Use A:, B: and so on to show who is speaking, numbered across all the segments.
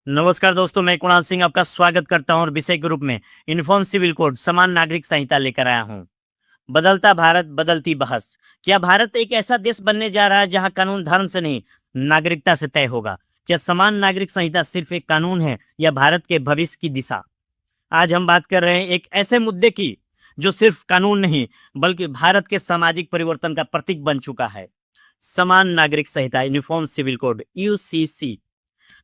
A: नमस्कार दोस्तों, मैं कुणाल सिंह आपका स्वागत करता हूं और विषय के रूप में यूनिफॉर्म सिविल कोड समान नागरिक संहिता लेकर आया हूं। बदलता भारत, बदलती बहस। क्या भारत एक ऐसा देश बनने जा रहा है जहां कानून धर्म से नहीं, नागरिकता से तय होगा? क्या समान नागरिक संहिता सिर्फ एक कानून है या भारत के भविष्य की दिशा? आज हम बात कर रहे हैं एक ऐसे मुद्दे की जो सिर्फ कानून नहीं बल्कि भारत के सामाजिक परिवर्तन का प्रतीक बन चुका है। समान नागरिक संहिता, यूनिफॉर्म सिविल कोड, यूसीसी।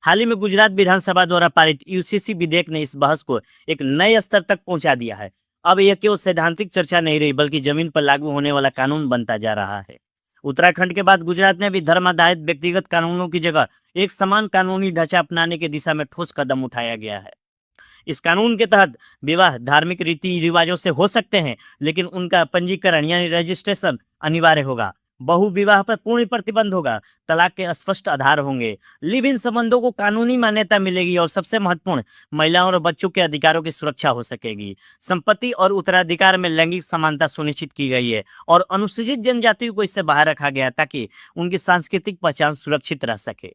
A: हाल ही में गुजरात विधानसभा द्वारा पारित यूसीसी विधेयक ने इस बहस को एक नए स्तर तक पहुंचा दिया है। अब यह केवल सैद्धांतिक चर्चा नहीं रही बल्कि जमीन पर लागू होने वाला कानून बनता जा रहा है। उत्तराखंड के बाद गुजरात ने भी धर्म आधारित व्यक्तिगत कानूनों की जगह एक समान कानूनी ढांचा अपनाने की दिशा में ठोस कदम उठाया गया है। इस कानून के तहत विवाह धार्मिक रीति रिवाजों से हो सकते हैं, लेकिन उनका पंजीकरण यानी रजिस्ट्रेशन अनिवार्य होगा। बहु विवाह पर पूर्ण प्रतिबंध होगा। तलाक के स्पष्ट आधार होंगे। लिव इन संबंधों को कानूनी मान्यता मिलेगी और सबसे महत्वपूर्ण, महिलाओं और बच्चों के अधिकारों की सुरक्षा हो सकेगी। संपत्ति और उत्तराधिकार में लैंगिक समानता सुनिश्चित की गई है और अनुसूचित जनजातियों को इससे बाहर रखा गया है ताकि उनकी सांस्कृतिक पहचान सुरक्षित रह सके।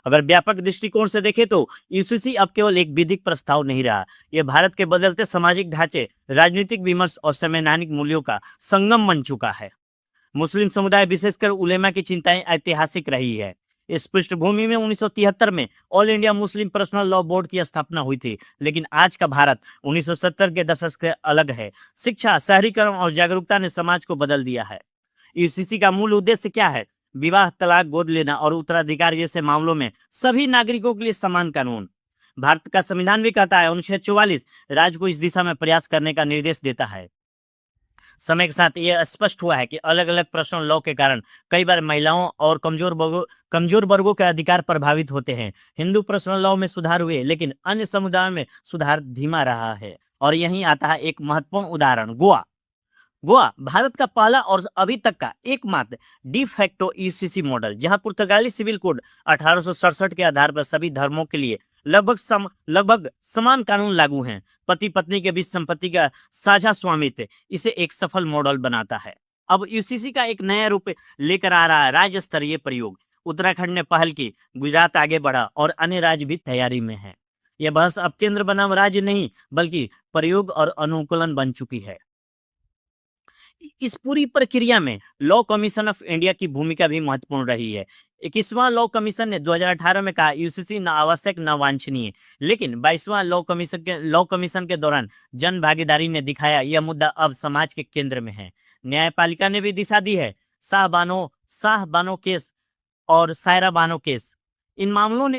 A: अगर व्यापक दृष्टिकोण से देखें तो यूसीसी अब केवल एक विधिक प्रस्ताव नहीं रहा, यह भारत के बदलते सामाजिक ढांचे, राजनीतिक विमर्श और संवैधानिक मूल्यों का संगम बन चुका है। मुस्लिम समुदाय विशेषकर उलेमा की चिंताएं ऐतिहासिक रही है। इस पृष्ठभूमि में 1973 में all India Muslim personal law board की स्थापना हुई थी, लेकिन आज का भारत 1970 के दशक से अलग है। शिक्षा, शहरीकरण और जागरूकता ने समाज को बदल दिया है। यूसीसी का मूल उद्देश्य क्या है? विवाह, तलाक, गोद लेना और उत्तराधिकार जैसे मामलों में सभी नागरिकों के लिए समान कानून। भारत का संविधान भी कहता है, अनुच्छेद 44 राज्य को इस दिशा में प्रयास करने का निर्देश देता है। समय के साथ यह स्पष्ट हुआ है कि अलग अलग पर्सनल लॉ के कारण कई बार महिलाओं और कमजोर वर्गों के अधिकार प्रभावित होते हैं। हिंदू पर्सनल लॉ में सुधार हुए, लेकिन अन्य समुदायों में सुधार धीमा रहा है। और यहीं आता है एक महत्वपूर्ण उदाहरण, गोवा। गोवा भारत का पहला और अभी तक का एकमात्र डी फैक्टो यूसीसी मॉडल, जहां पुर्तगाली सिविल कोड 1867 के आधार पर सभी धर्मों के लिए लगभग समान कानून लागू हैं। पति पत्नी के बीच संपत्ति का साझा स्वामित्व इसे एक सफल मॉडल बनाता है। अब यूसीसी का एक नया रूप लेकर आ रहा है राज्य स्तरीय प्रयोग। उत्तराखंड ने पहल की, गुजरात आगे बढ़ा और अन्य राज्य भी तैयारी में है। यह बहस अब केंद्र बनाम राज्य नहीं बल्कि प्रयोग और अनुकूलन बन चुकी है। इस पूरी प्रक्रिया में लॉ कमीशन ऑफ इंडिया की भूमिका भी महत्वपूर्ण रही है। 21वां लॉ कमीशन ने 2018 में कहा, यूसीसी न आवश्यक न वांछनीय। लेकिन 22वां लॉ कमीशन के दौरान जन भागीदारी ने दिखाया यह मुद्दा अब समाज के केंद्र में है। न्यायपालिका ने भी दिशा दी है। शाह बानो केस और सायरा बानो केस, इन मामलों ने